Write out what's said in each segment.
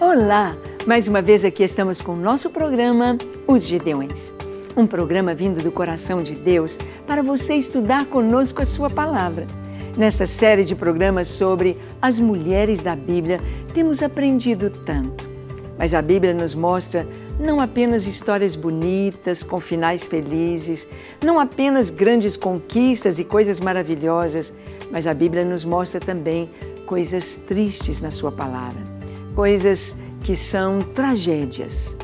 Olá! Mais uma vez aqui estamos com o nosso programa Os Gideões. Um programa vindo do coração de Deus para você estudar conosco a sua palavra. Nesta série de programas sobre as mulheres da Bíblia, temos aprendido tanto. Mas a Bíblia nos mostra não apenas histórias bonitas, com finais felizes, não apenas grandes conquistas e coisas maravilhosas, mas a Bíblia nos mostra também coisas tristes na sua palavra, coisas que são tragédias.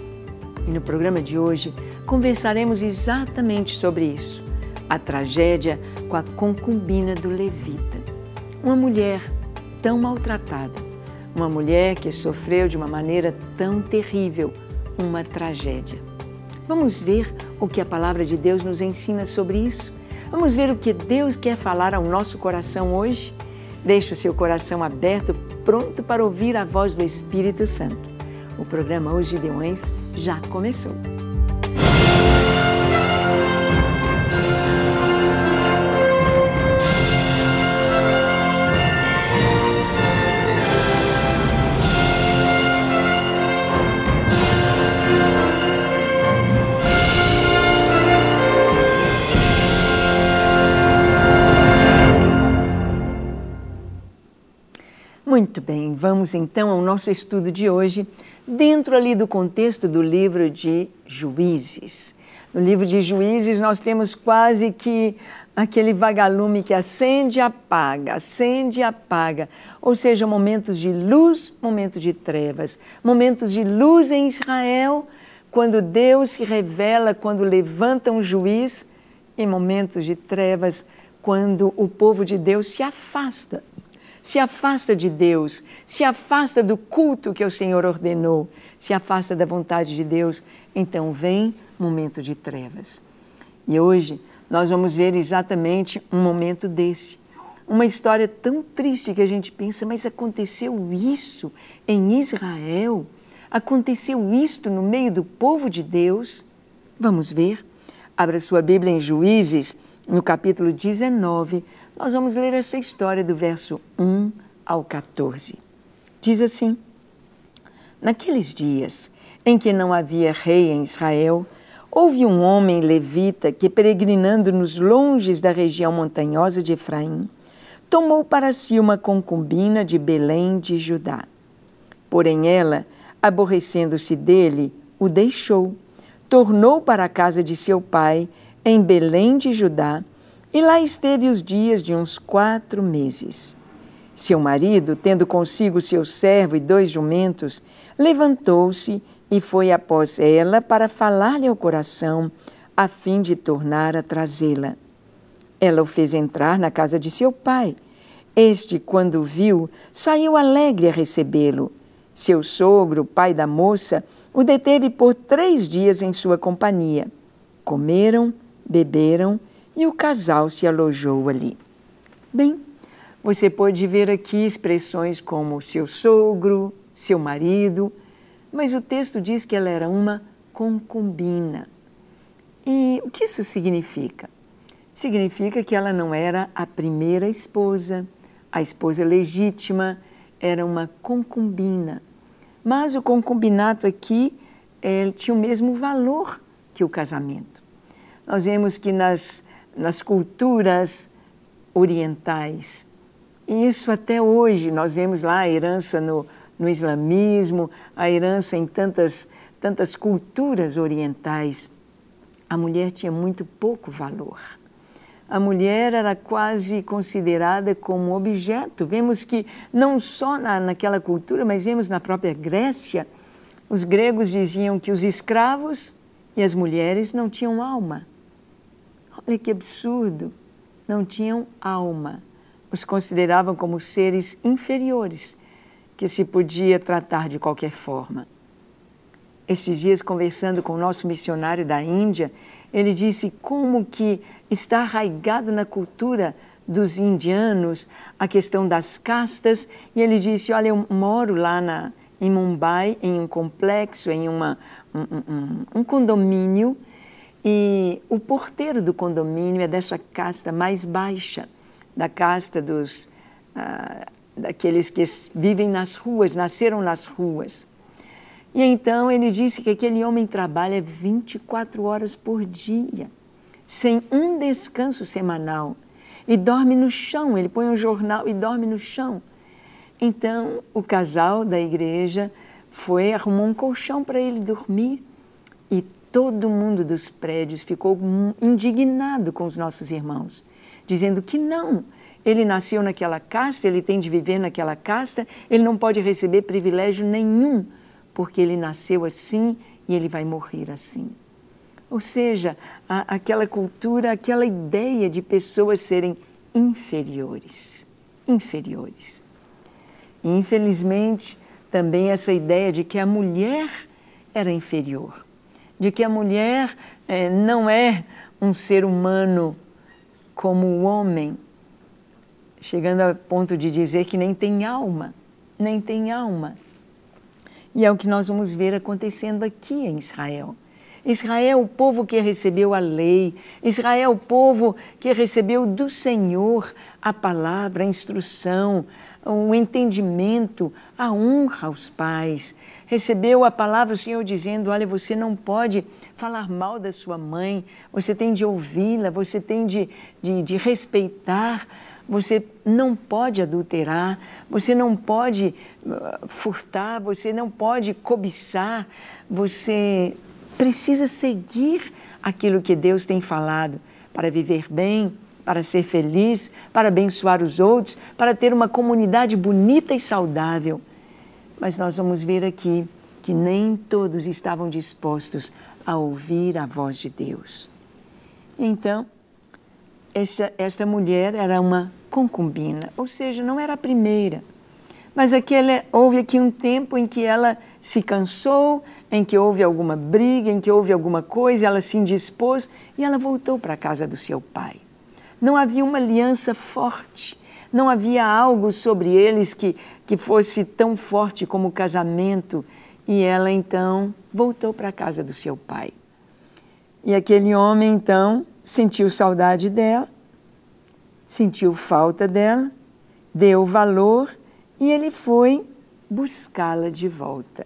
E no programa de hoje conversaremos exatamente sobre isso, a tragédia com a concubina do levita, uma mulher tão maltratada, uma mulher que sofreu de uma maneira tão terrível, uma tragédia. Vamos ver o que a palavra de Deus nos ensina sobre isso? Vamos ver o que Deus quer falar ao nosso coração hoje? Deixe o seu coração aberto, pronto para ouvir a voz do Espírito Santo. O programa Os Gideões já começou. Muito bem, vamos então ao nosso estudo de hoje, dentro ali do contexto do livro de Juízes. No livro de Juízes nós temos quase que aquele vagalume que acende e apaga, ou seja, momentos de luz, momentos de trevas, momentos de luz em Israel, quando Deus se revela, quando levanta um juiz, e momentos de trevas, quando o povo de Deus se afasta de Deus, se afasta do culto que o Senhor ordenou, se afasta da vontade de Deus, então vem momento de trevas. E hoje nós vamos ver exatamente um momento desse, uma história tão triste que a gente pensa, mas aconteceu isso em Israel? Aconteceu isto no meio do povo de Deus? Vamos ver. Abra sua Bíblia em Juízes, no capítulo 19, nós vamos ler essa história do verso 1 ao 14. Diz assim: Naqueles dias em que não havia rei em Israel, houve um homem levita que, peregrinando nos longes da região montanhosa de Efraim, tomou para si uma concubina de Belém de Judá. Porém ela, aborrecendo-se dele, o deixou, tornou para a casa de seu pai, em Belém de Judá, e lá esteve os dias de uns 4 meses. Seu marido, tendo consigo seu servo e 2 jumentos, levantou-se e foi após ela para falar-lhe ao coração, a fim de tornar a trazê-la. Ela o fez entrar na casa de seu pai. Este, quando o viu, saiu alegre a recebê-lo. Seu sogro, pai da moça, o deteve por 3 dias em sua companhia. Comeram, beberam, e o casal se alojou ali. Bem, você pode ver aqui expressões como seu sogro, seu marido, mas o texto diz que ela era uma concubina. E o que isso significa? Significa que ela não era a primeira esposa, a esposa legítima, era uma concubina. Mas o concubinato aqui tinha o mesmo valor que o casamento. Nós vemos que nas culturas orientais, e isso até hoje, nós vemos lá a herança no islamismo, a herança em tantas culturas orientais, a mulher tinha muito pouco valor. A mulher era quase considerada como objeto. Vemos que não só naquela cultura, mas vemos na própria Grécia, os gregos diziam que os escravos e as mulheres não tinham alma. Olha que absurdo, não tinham alma. Os consideravam como seres inferiores, que se podia tratar de qualquer forma. Estes dias, conversando com o nosso missionário da Índia, ele disse como que está arraigado na cultura dos indianos a questão das castas, e ele disse, olha, eu moro lá em Mumbai, em um complexo, em um condomínio, e o porteiro do condomínio é dessa casta mais baixa, da casta daqueles que vivem nas ruas, nasceram nas ruas. E então ele disse que aquele homem trabalha 24 horas por dia, sem um descanso semanal, e dorme no chão. Ele põe um jornal e dorme no chão. Então o casal da igreja arrumou um colchão para ele dormir, e todo mundo dos prédios ficou indignado com os nossos irmãos, dizendo que não, ele nasceu naquela casta, ele tem de viver naquela casta, ele não pode receber privilégio nenhum, porque ele nasceu assim e ele vai morrer assim. Ou seja, aquela cultura, aquela ideia de pessoas serem inferiores. Inferiores. E, infelizmente, também essa ideia de que a mulher era inferior, de que a mulher não é um ser humano como o homem, chegando ao ponto de dizer que nem tem alma, nem tem alma. E é o que nós vamos ver acontecendo aqui em Israel. Israel, o povo que recebeu a lei, Israel, o povo que recebeu do Senhor a palavra, a instrução, o entendimento, a honra aos pais. Recebeu a palavra do Senhor dizendo, olha, você não pode falar mal da sua mãe, você tem de ouvi-la, você tem de respeitar, você não pode adulterar, você não pode furtar, você não pode cobiçar, você precisa seguir aquilo que Deus tem falado para viver bem, para ser feliz, para abençoar os outros, para ter uma comunidade bonita e saudável. Mas nós vamos ver aqui que nem todos estavam dispostos a ouvir a voz de Deus. Então, esta mulher era uma concubina, ou seja, não era a primeira. Mas houve aqui um tempo em que ela se cansou, em que houve alguma briga, em que houve alguma coisa, ela se indispôs e ela voltou para a casa do seu pai. Não havia uma aliança forte, não havia algo sobre eles que fosse tão forte como o casamento. E ela então voltou para a casa do seu pai. E aquele homem então sentiu saudade dela, sentiu falta dela, deu valor e ele foi buscá-la de volta.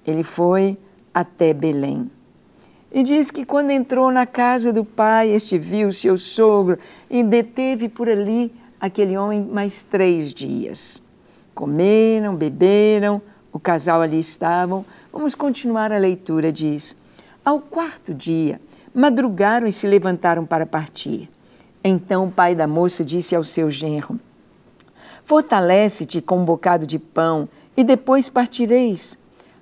Ele foi até Belém. E diz que quando entrou na casa do pai, este viu seu sogro e deteve por ali aquele homem mais 3 dias. Comeram, beberam, o casal ali estavam. Vamos continuar a leitura, diz. Ao 4º dia, madrugaram e se levantaram para partir. Então o pai da moça disse ao seu genro, fortalece-te com um bocado de pão e depois partireis.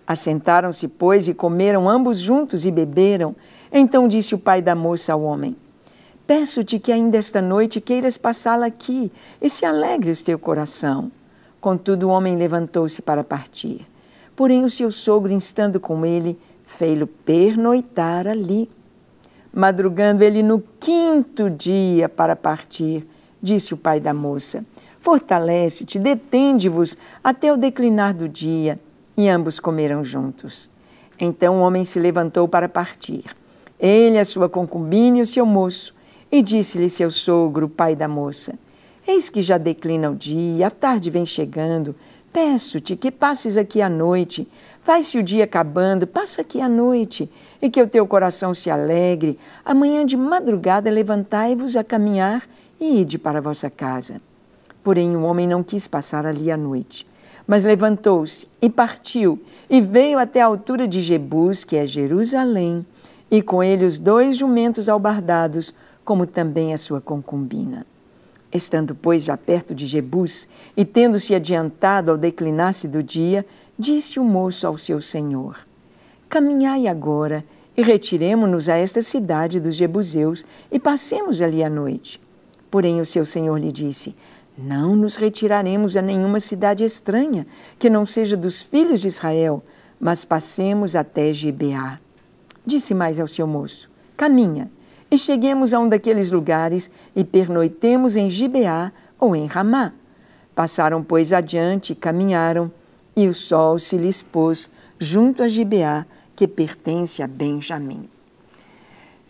Assentaram-se, pois, e comeram ambos juntos e beberam. Então disse o pai da moça ao homem, peço-te que ainda esta noite queiras passá-la aqui e se alegre o teu coração. Contudo, o homem levantou-se para partir. Porém, o seu sogro, instando com ele, fê-lo pernoitar ali. Madrugando ele no 5º dia para partir, disse o pai da moça, fortalece-te, detende-vos até o declinar do dia. E ambos comeram juntos. Então o homem se levantou para partir, ele, a sua concubina e o seu moço, e disse-lhe seu sogro, o pai da moça, eis que já declina o dia, a tarde vem chegando, peço-te que passes aqui a noite, vai-se o dia acabando, passa aqui a noite, e que o teu coração se alegre, amanhã de madrugada levantai-vos a caminhar e ide para a vossa casa. Porém o homem não quis passar ali a noite, mas levantou-se e partiu, e veio até a altura de Jebus, que é Jerusalém, e com ele os 2 jumentos albardados, como também a sua concubina. Estando, pois, já perto de Jebus, e tendo-se adiantado ao declinar-se do dia, disse o moço ao seu senhor, caminhai agora, e retiremo-nos a esta cidade dos Jebuseus, e passemos ali a noite. Porém o seu senhor lhe disse, não nos retiraremos a nenhuma cidade estranha, que não seja dos filhos de Israel, mas passemos até Gibeá. Disse mais ao seu moço, caminha, e cheguemos a um daqueles lugares e pernoitemos em Gibeá ou em Ramá. Passaram, pois, adiante e caminharam, e o sol se lhes pôs junto a Gibeá, que pertence a Benjamim.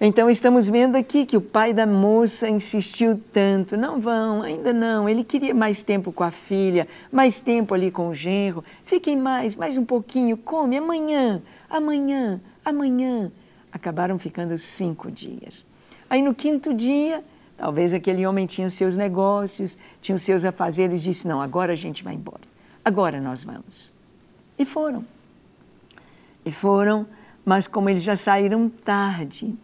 Então estamos vendo aqui que o pai da moça insistiu tanto, não vão, ainda não, ele queria mais tempo com a filha, mais tempo ali com o genro, fiquem mais um pouquinho, come, amanhã, amanhã, amanhã. Acabaram ficando 5 dias. Aí no 5º dia, talvez aquele homem tinha os seus negócios, tinha os seus afazeres, disse, não, agora a gente vai embora, agora nós vamos. E foram. E foram, mas como eles já saíram tarde,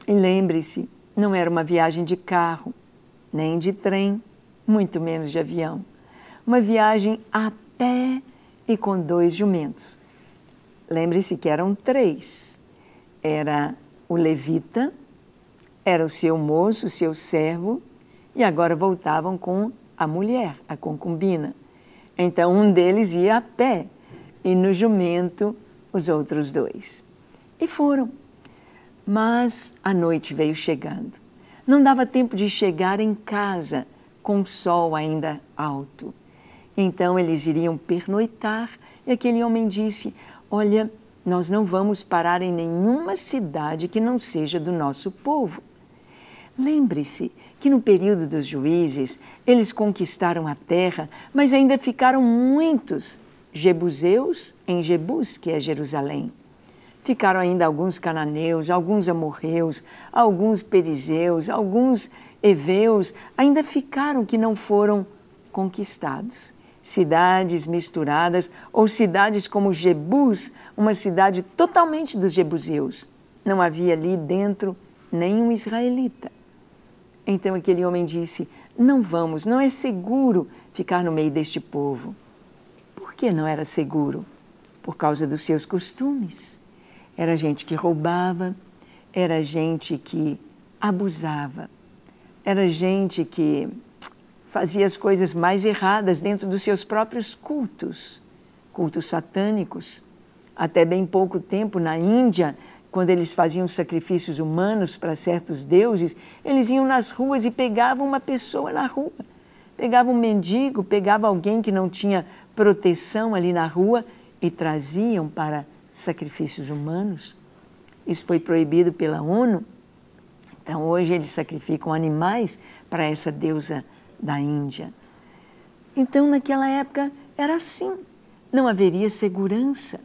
e lembre-se, não era uma viagem de carro, nem de trem, muito menos de avião. Uma viagem a pé e com 2 jumentos. Lembre-se que eram 3. Era o levita, era o seu moço, o seu servo, e agora voltavam com a mulher, a concubina. Então um deles ia a pé, e no jumento os outros 2. E foram. Mas a noite veio chegando. Não dava tempo de chegar em casa com o sol ainda alto. Então eles iriam pernoitar e aquele homem disse, olha, nós não vamos parar em nenhuma cidade que não seja do nosso povo. Lembre-se que no período dos juízes eles conquistaram a terra, mas ainda ficaram muitos jebuseus em Jebus, que é Jerusalém. Ficaram ainda alguns cananeus, alguns amorreus, alguns perizeus, alguns heveus, ainda ficaram que não foram conquistados. Cidades misturadas, ou cidades como Jebus, uma cidade totalmente dos jebuseus. Não havia ali dentro nenhum israelita. Então aquele homem disse, não vamos, não é seguro ficar no meio deste povo. Por que não era seguro? Por causa dos seus costumes. Era gente que roubava, era gente que abusava, era gente que fazia as coisas mais erradas dentro dos seus próprios cultos, cultos satânicos. Até bem pouco tempo na Índia, quando eles faziam sacrifícios humanos para certos deuses, eles iam nas ruas e pegavam uma pessoa na rua. Pegavam um mendigo, pegavam alguém que não tinha proteção ali na rua e traziam para sacrifícios humanos. Isso foi proibido pela ONU. Então hoje eles sacrificam animais para essa deusa da Índia. Então naquela época era assim, não haveria segurança.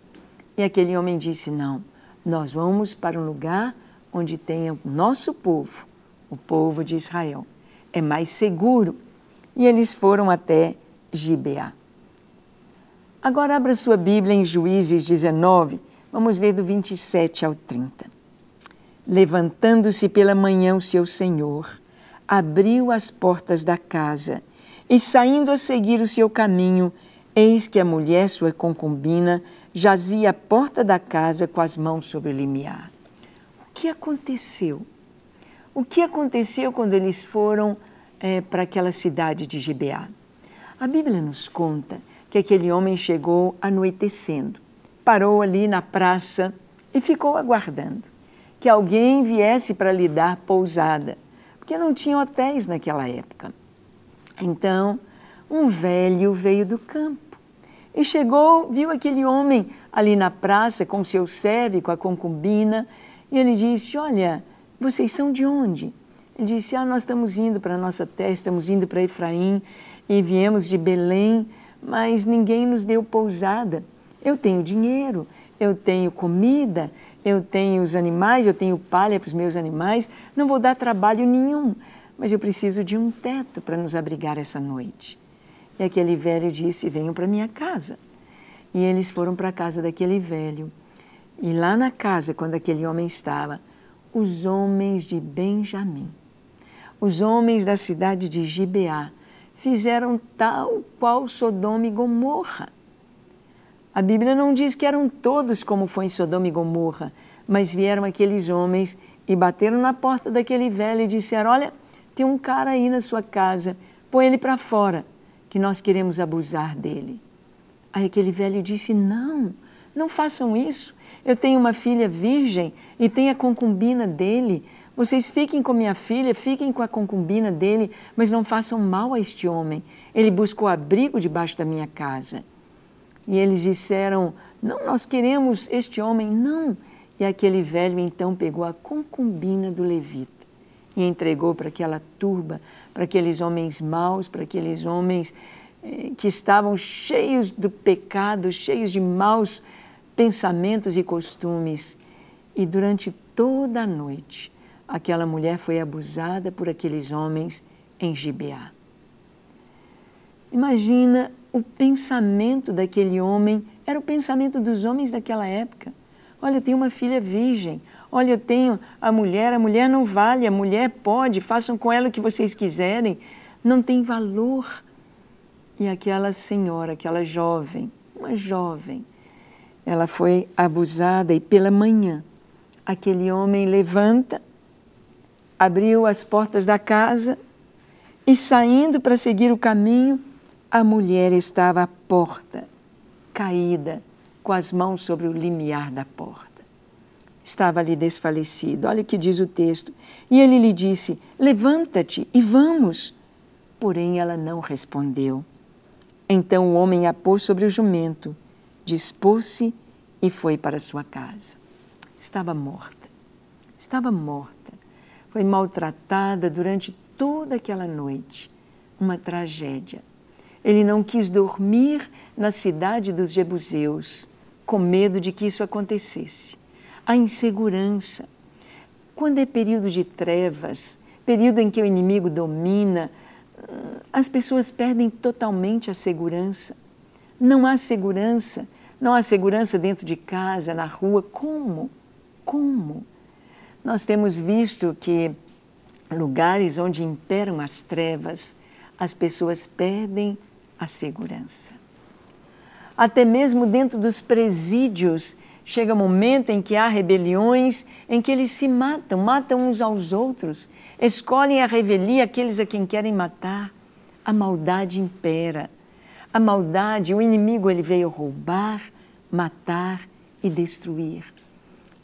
E aquele homem disse, não, nós vamos para um lugar onde tenha o nosso povo, o povo de Israel. É mais seguro. E eles foram até Gibeá. Agora abra sua Bíblia em Juízes 19, vamos ler do 27 ao 30. Levantando-se pela manhã o seu senhor, abriu as portas da casa e saindo a seguir o seu caminho, eis que a mulher, sua concubina, jazia à porta da casa com as mãos sobre o limiar. O que aconteceu? O que aconteceu quando eles foram para aquela cidade de Gibeá? A Bíblia nos conta que aquele homem chegou anoitecendo, parou ali na praça e ficou aguardando que alguém viesse para lhe dar pousada, porque não tinha hotéis naquela época. Então, um velho veio do campo e chegou, viu aquele homem ali na praça com seu servo, com a concubina, e ele disse, olha, vocês são de onde? Ele disse, nós estamos indo para a nossa terra, estamos indo para Efraim e viemos de Belém, mas ninguém nos deu pousada. Eu tenho dinheiro, eu tenho comida, eu tenho os animais, eu tenho palha para os meus animais, não vou dar trabalho nenhum, mas eu preciso de um teto para nos abrigar essa noite. E aquele velho disse, venham para minha casa. E eles foram para a casa daquele velho. E lá na casa, quando aquele homem estava, os homens de Benjamim, os homens da cidade de Gibeá, fizeram tal qual Sodoma e Gomorra. A Bíblia não diz que eram todos como foi em Sodoma e Gomorra, mas vieram aqueles homens e bateram na porta daquele velho e disseram, olha, tem um cara aí na sua casa, põe ele para fora, que nós queremos abusar dele. Aí aquele velho disse, não, não façam isso, eu tenho uma filha virgem e tenho a concubina dele, vocês fiquem com minha filha, fiquem com a concubina dele, mas não façam mal a este homem. Ele buscou abrigo debaixo da minha casa. E eles disseram, não, nós queremos este homem. Não, E aquele velho então pegou a concubina do levita e entregou para aquela turba, para aqueles homens maus, para aqueles homens que estavam cheios do pecado, cheios de maus pensamentos e costumes. E durante toda a noite, aquela mulher foi abusada por aqueles homens em Gibeá. Imagina o pensamento daquele homem, era o pensamento dos homens daquela época. Olha, eu tenho uma filha virgem. Olha, eu tenho a mulher não vale, a mulher pode, façam com ela o que vocês quiserem. Não tem valor. E aquela senhora, aquela jovem, uma jovem, ela foi abusada e pela manhã aquele homem levanta, abriu as portas da casa e saindo para seguir o caminho, a mulher estava à porta, caída, com as mãos sobre o limiar da porta. Estava ali desfalecido. Olha o que diz o texto. E ele lhe disse, levanta-te e vamos. Porém, ela não respondeu. Então o homem a pôs sobre o jumento, dispôs-se e foi para sua casa. Estava morta. Estava morta. Foi maltratada durante toda aquela noite. Uma tragédia. Ele não quis dormir na cidade dos jebuseus, com medo de que isso acontecesse. A insegurança. Quando é período de trevas, período em que o inimigo domina, as pessoas perdem totalmente a segurança. Não há segurança. Não há segurança dentro de casa, na rua. Como? Como? Nós temos visto que lugares onde imperam as trevas, as pessoas perdem a segurança. Até mesmo dentro dos presídios, chega um momento em que há rebeliões, em que eles se matam, matam uns aos outros, escolhem a revelia aqueles a quem querem matar. A maldade impera. A maldade, o inimigo, ele veio roubar, matar e destruir.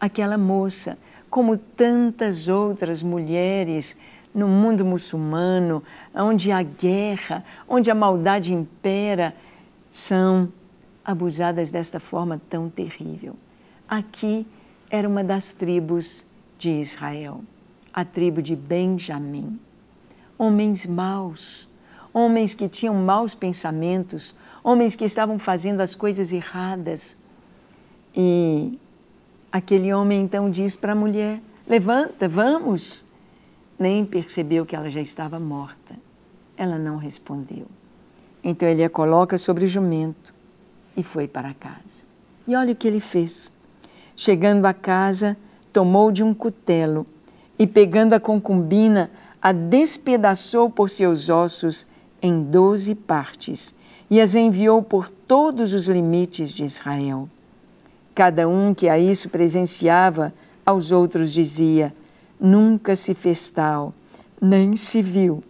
Aquela moça, como tantas outras mulheres no mundo muçulmano, onde há guerra, onde a maldade impera, são abusadas desta forma tão terrível. Aqui era uma das tribos de Israel, a tribo de Benjamim. Homens maus, homens que tinham maus pensamentos, homens que estavam fazendo as coisas erradas. E aquele homem então diz para a mulher, levanta, vamos. Nem percebeu que ela já estava morta. Ela não respondeu. Então ele a coloca sobre o jumento e foi para casa. E olha o que ele fez. Chegando à casa, tomou de um cutelo e, pegando a concubina, a despedaçou por seus ossos em 12 partes e as enviou por todos os limites de Israel. Cada um que a isso presenciava, aos outros dizia, nunca se fez tal, nem se viu,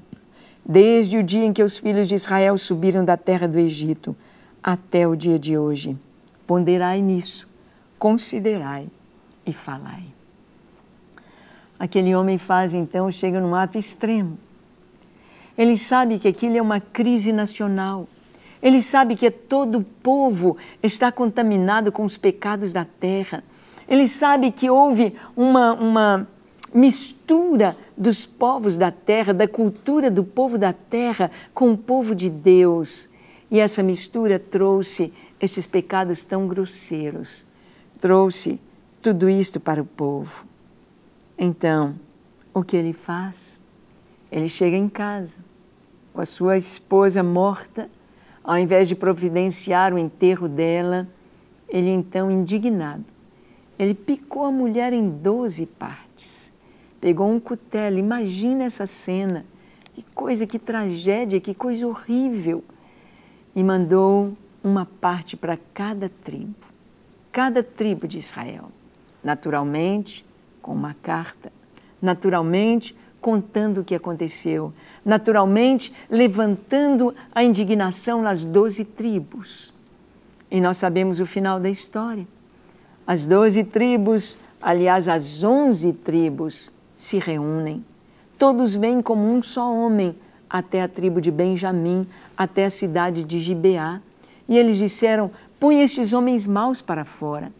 desde o dia em que os filhos de Israel subiram da terra do Egito, até o dia de hoje. Ponderai nisso, considerai e falai. Aquele homem faz, então, chega num ato extremo. Ele sabe que aquilo é uma crise nacional. Ele sabe que todo o povo está contaminado com os pecados da terra. Ele sabe que houve uma mistura dos povos da terra, da cultura do povo da terra com o povo de Deus. E essa mistura trouxe estes pecados tão grosseiros. Trouxe tudo isto para o povo. Então, o que ele faz? Ele chega em casa, com a sua esposa morta, ao invés de providenciar o enterro dela, ele então, indignado, ele picou a mulher em 12 partes, pegou um cutelo, imagina essa cena, que coisa, que tragédia, que coisa horrível, e mandou uma parte para cada tribo de Israel, naturalmente, com uma carta, naturalmente, contando o que aconteceu, naturalmente, levantando a indignação nas 12 tribos. E nós sabemos o final da história. As 12 tribos, aliás, as 11 tribos, se reúnem. Todos vêm como um só homem até a tribo de Benjamim, até a cidade de Gibeá. E eles disseram, põe estes homens maus para fora.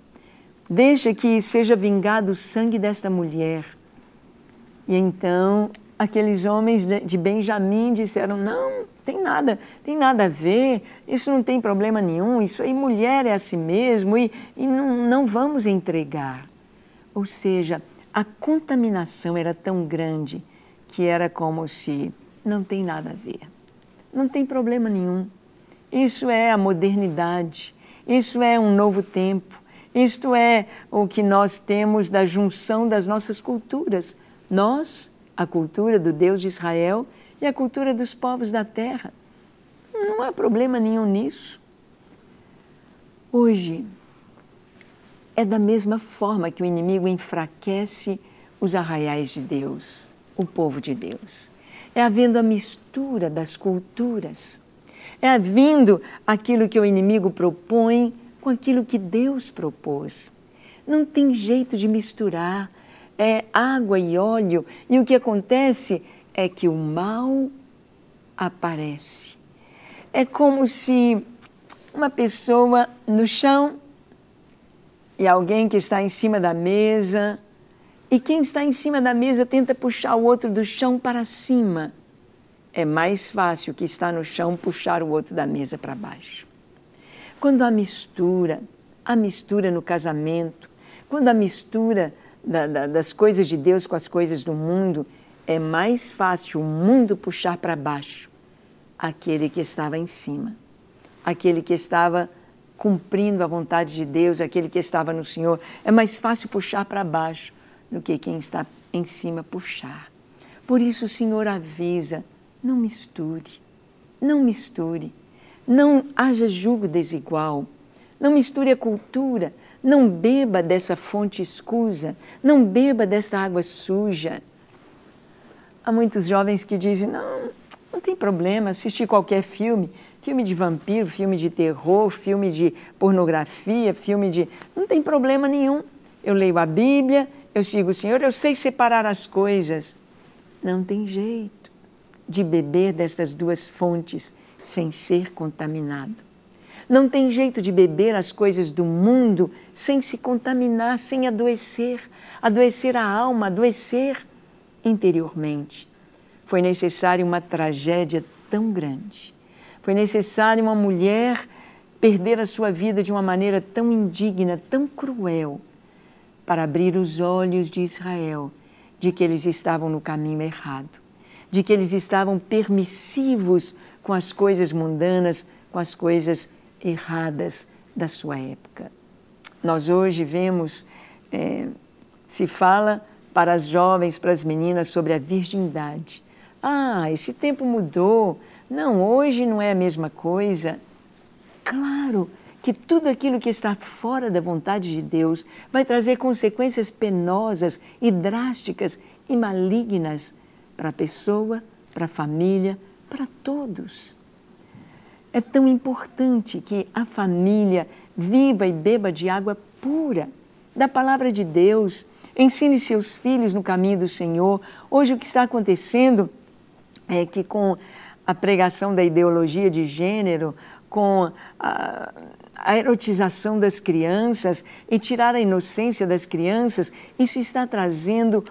deixa que seja vingado o sangue desta mulher. E então aqueles homens de Benjamim disseram, não, tem nada a ver, isso não tem problema nenhum, isso aí mulher é assim mesmo e não vamos entregar. Ou seja, a contaminação era tão grande que era como se não tem nada a ver, não tem problema nenhum. Isso é a modernidade, isso é um novo tempo, isto é o que nós temos da junção das nossas culturas. Nós, a cultura do Deus de Israel e a cultura dos povos da terra. Não há problema nenhum nisso. Hoje, é da mesma forma que o inimigo enfraquece os arraiais de Deus, o povo de Deus. É havendo a mistura das culturas. É havendo aquilo que o inimigo propõe com aquilo que Deus propôs. Não tem jeito de misturar. É água e óleo. E o que acontece é que o mal aparece. É como se uma pessoa no chão e alguém que está em cima da mesa, e quem está em cima da mesa tenta puxar o outro do chão para cima. É mais fácil que está no chão puxar o outro da mesa para baixo. Quando há mistura no casamento, quando há mistura das coisas de Deus com as coisas do mundo, é mais fácil o mundo puxar para baixo aquele que estava em cima, aquele que estava cumprindo a vontade de Deus, aquele que estava no Senhor. É mais fácil puxar para baixo do que quem está em cima puxar. Por isso o Senhor avisa, não misture, não misture, não haja julgo desigual, não misture a cultura, não beba dessa fonte escusa, não beba dessa água suja. Há muitos jovens que dizem, não tem problema, assistir qualquer filme, filme de vampiro, filme de terror, filme de pornografia, não tem problema nenhum. Eu leio a Bíblia, eu sigo o Senhor, eu sei separar as coisas. Não tem jeito de beber destas duas fontes sem ser contaminado. Não tem jeito de beber as coisas do mundo sem se contaminar, sem adoecer a alma, adoecer interiormente. Foi necessária uma tragédia tão grande. Foi necessário uma mulher perder a sua vida de uma maneira tão indigna, tão cruel, para abrir os olhos de Israel de que eles estavam no caminho errado, de que eles estavam permissivos com as coisas mundanas, com as coisas erradas da sua época. Nós hoje vemos, se fala para as jovens, para as meninas, sobre a virgindade. Esse tempo mudou. Não, hoje não é a mesma coisa. Claro que tudo aquilo que está fora da vontade de Deus vai trazer consequências penosas e drásticas e malignas para a pessoa, para a família, para todos. É tão importante que a família viva e beba de água pura, da palavra de Deus, ensine seus filhos no caminho do Senhor. Hoje o que está acontecendo é que com a pregação da ideologia de gênero, com a erotização das crianças e tirar a inocência das crianças, isso está trazendo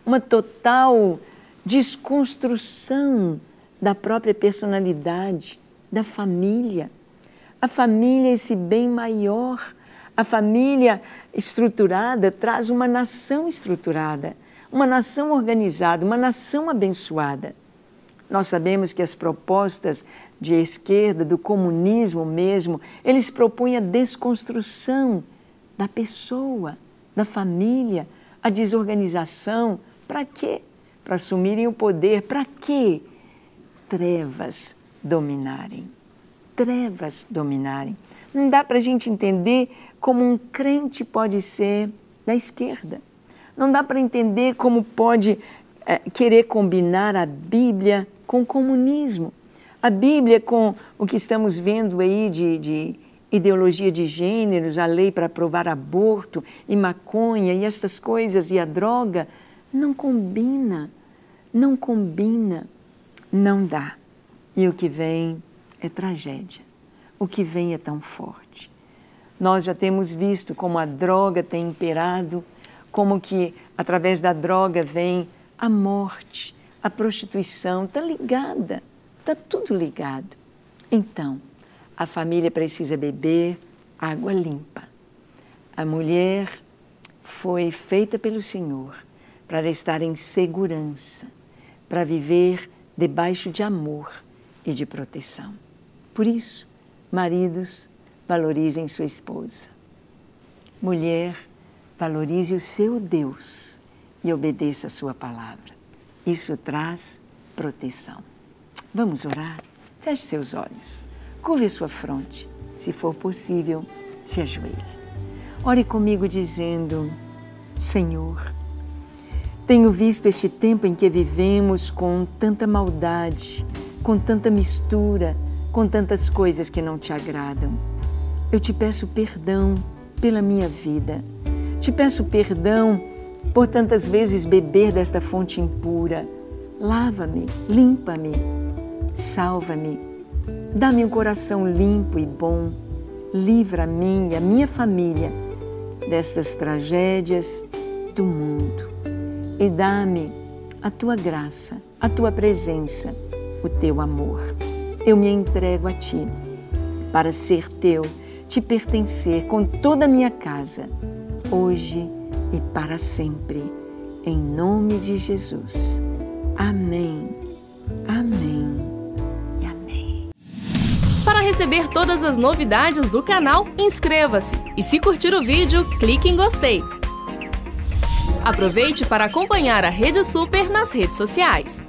uma total desconstrução da própria personalidade, da família. A família é esse bem maior. A família estruturada traz uma nação estruturada, uma nação organizada, uma nação abençoada. Nós sabemos que as propostas de esquerda, do comunismo mesmo, eles propõem a desconstrução da pessoa, da família, a desorganização. Para quê? Para assumirem o poder. Para quê? Trevas dominarem. Trevas dominarem. Não dá para a gente entender como um crente pode ser da esquerda. Não dá para entender como pode querer combinar a Bíblia com o comunismo. A Bíblia com o que estamos vendo aí de ideologia de gêneros, a lei para aprovar aborto e maconha e estas coisas e a droga. Não combina, não combina, não dá. E o que vem é tragédia. O que vem é tão forte. Nós já temos visto como a droga tem imperado, como que através da droga vem a morte, a prostituição, está ligada, está tudo ligado. Então, a família precisa beber água limpa. A mulher foi feita pelo Senhor para estar em segurança, para viver debaixo de amor e de proteção. Por isso, maridos, valorizem sua esposa. Mulher, valorize o seu Deus e obedeça a sua palavra. Isso traz proteção. Vamos orar? Feche seus olhos, curve a sua fronte. Se for possível, se ajoelhe. Ore comigo dizendo: Senhor, tenho visto este tempo em que vivemos com tanta maldade, com tanta mistura, com tantas coisas que não te agradam. Eu te peço perdão pela minha vida. Te peço perdão por tantas vezes beber desta fonte impura. Lava-me, limpa-me, salva-me. Dá-me um coração limpo e bom. Livra a mim e a minha família destas tragédias do mundo. E dá-me a tua graça, a tua presença, o teu amor. Eu me entrego a ti para ser teu, te pertencer com toda a minha casa, hoje e para sempre, em nome de Jesus. Amém, amém e amém. Para receber todas as novidades do canal, inscreva-se e, se curtir o vídeo, clique em gostei. Aproveite para acompanhar a Rede Super nas redes sociais.